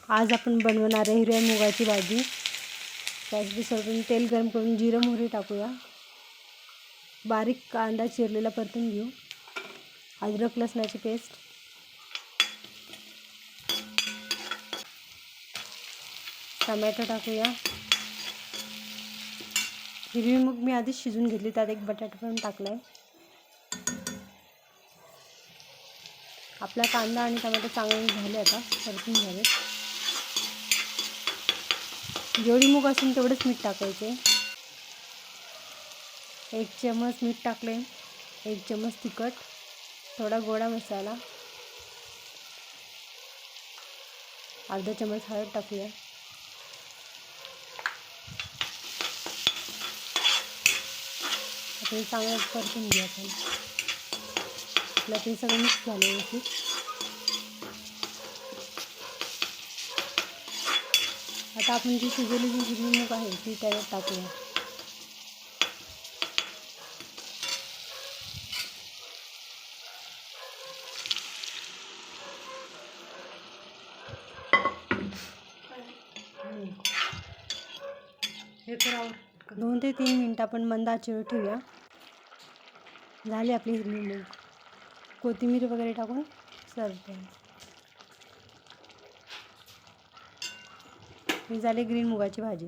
आज आपण बनवणार आहे हिरव्या मुगाची भाजी। गॅस सोडून तेल गरम करून जिरं मोहरी टाकूया। बारीक कांदा चिरलेला परतून घेऊ। अद्रक लसणाची पेस्ट, टोमॅटो टाकूया। हिरवी मूग मी आधीच शिजवून घेतली, त्यात एक बटाटा पण टाकलाय। आपला कांदा आणि टोमॅटो चांगले झाले, आता परतून घ्यावे। जेवढी मूग असेल तेवढेच मीठ टाकायचे। 1 चम्मच मीठ टाकले, 1 चम्मच तिखट, थोडा गोडा मसाला, अर्धा चम्मच हळद टाकूया। आता चांगलं परतून घ्या। आपलं ते सगळं मिक्स झालं व्यवस्थित। आता आपण जी शिजवलेली हिरवी मूग आहे ती त्यात टाकूया। हे 2 ते 3 मिनिटं आपण मंद आचेवर ठेवूया। झाली आपली हिरवी मूग। कोथिंबीर वगैरे टाकून सर्व करा। ही झाली ग्रीन मुगाची भाजी।